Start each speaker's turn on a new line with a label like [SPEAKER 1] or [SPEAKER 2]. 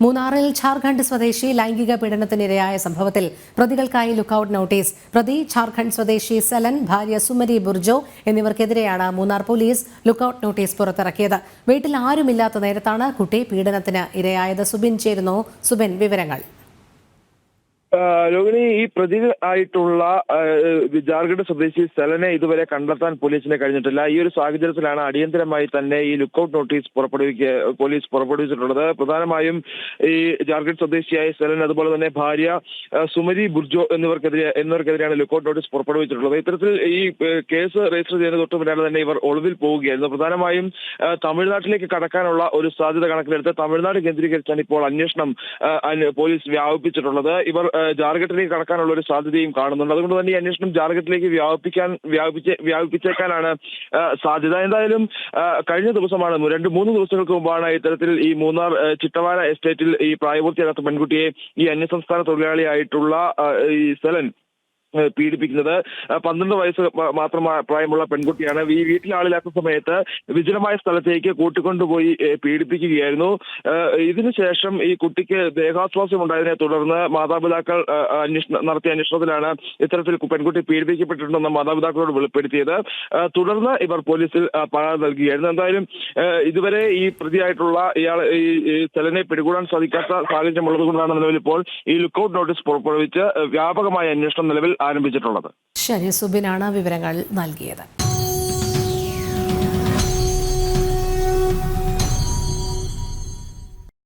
[SPEAKER 1] മൂന്നാറിൽ ഝാർഖണ്ഡ് സ്വദേശി ലൈംഗിക പീഡനത്തിനിരയായ സംഭവത്തിൽ പ്രതികൾക്കായി ലുക്കൌട്ട് നോട്ടീസ്. പ്രതി ഝാർഖണ്ഡ് സ്വദേശി സെലൻ, ഭാര്യ സുമരി ബുർജോ എന്നിവർക്കെതിരെയാണ് മൂന്നാർ പോലീസ് ലുക്കൌട്ട് നോട്ടീസ് പുറത്തിറക്കിയത്. വീട്ടിൽ ആരുമില്ലാത്ത നേരത്താണ് കുട്ടി പീഡനത്തിന് ഇരയായത്. സുബിൻ ചേരുന്നു. സുബിൻ, വിവരങ്ങൾ.
[SPEAKER 2] രോഹിണി, ഈ പ്രതി ആയിട്ടുള്ള ജാർഖണ്ഡ് സ്വദേശി സെലനെ ഇതുവരെ കണ്ടെത്താൻ പോലീസിന് കഴിഞ്ഞിട്ടില്ല. ഈ ഒരു സാഹചര്യത്തിലാണ് അടിയന്തരമായി തന്നെ ഈ ലുക്കൌട്ട് നോട്ടീസ് പോലീസ് പുറപ്പെടുവിച്ചിട്ടുള്ളത്. പ്രധാനമായും ഈ ജാർഖണ്ഡ് സ്വദേശിയായ സെലൻ, അതുപോലെ തന്നെ ഭാര്യ സുമരി ബുർജോ എന്നിവർക്കെതിരെയാണ് ലുക്കൌട്ട് നോട്ടീസ് പുറപ്പെടുവിച്ചിട്ടുള്ളത്. ഇത്തരത്തിൽ ഈ കേസ് രജിസ്റ്റർ ചെയ്യുന്ന തൊട്ട് പിന്നാലെ തന്നെ ഇവർ ഒളിവിൽ പോവുകയായിരുന്നു. പ്രധാനമായും തമിഴ്നാട്ടിലേക്ക് കടക്കാനുള്ള ഒരു സാധ്യത കണക്കിലെടുത്ത് തമിഴ്നാട് കേന്ദ്രീകരിച്ചാണ് ഇപ്പോൾ അന്വേഷണം പോലീസ് വ്യാപിപ്പിച്ചിട്ടുള്ളത്. ഇവർ ജാർഖണ്ഡിലേക്ക് കടക്കാനുള്ള ഒരു സാധ്യതയും കാണുന്നുണ്ട്. അതുകൊണ്ട് തന്നെ ഈ അന്വേഷണം ജാർഖണ്ഡിലേക്ക് വ്യാപിപ്പിച്ചേക്കാനാണ് സാധ്യത. എന്തായാലും കഴിഞ്ഞ ദിവസമാണ് 2-3 ദിവസങ്ങൾക്ക് മുമ്പാണ് ഇത്തരത്തിൽ ഈ മൂന്നാർ ചിട്ടവാര എസ്റ്റേറ്റിൽ ഈ പ്രായപൂർത്തിയാകാത്ത പെൺകുട്ടിയെ ഈ അന്യസംസ്ഥാന തൊഴിലാളിയായിട്ടുള്ള ഈ സെലൻ പീഡിപ്പിക്കുന്നത്. 12 വയസ്സ് മാത്രം പ്രായമുള്ള പെൺകുട്ടിയാണ്. ഈ വീട്ടിൽ ആളില്ലാത്ത സമയത്ത് വിജനമായ സ്ഥലത്തേക്ക് കൂട്ടിക്കൊണ്ടുപോയി പീഡിപ്പിക്കുകയായിരുന്നു. ഇതിനുശേഷം ഈ കുട്ടിക്ക് ദേഹാസ്വാസ്യം ഉണ്ടായതിനെ തുടർന്ന് മാതാപിതാക്കൾ നടത്തിയ അന്വേഷണത്തിലാണ് ഇത്തരത്തിൽ പെൺകുട്ടി പീഡിപ്പിക്കപ്പെട്ടിട്ടുണ്ടെന്ന് മാതാപിതാക്കളോട് വെളിപ്പെടുത്തിയത്. തുടർന്ന് ഇവർ പോലീസിൽ പരാതി നൽകുകയായിരുന്നു. എന്തായാലും ഇതുവരെ ഈ പ്രതിയായിട്ടുള്ള ഈ സെലനെ പിടികൂടാൻ സാധിക്കാത്ത സാഹചര്യം ഉള്ളതുകൊണ്ടാണ് നിലവിൽ ഇപ്പോൾ ഈ ലുക്കൌട്ട് നോട്ടീസ് പുറപ്പെടുവിച്ച് വ്യാപകമായ അന്വേഷണം നിലവിൽ ആരംഭിച്ചിട്ടുള്ളത്.
[SPEAKER 1] ശരി, സുബിനാണ് വിവരങ്ങൾ നൽകിയത്.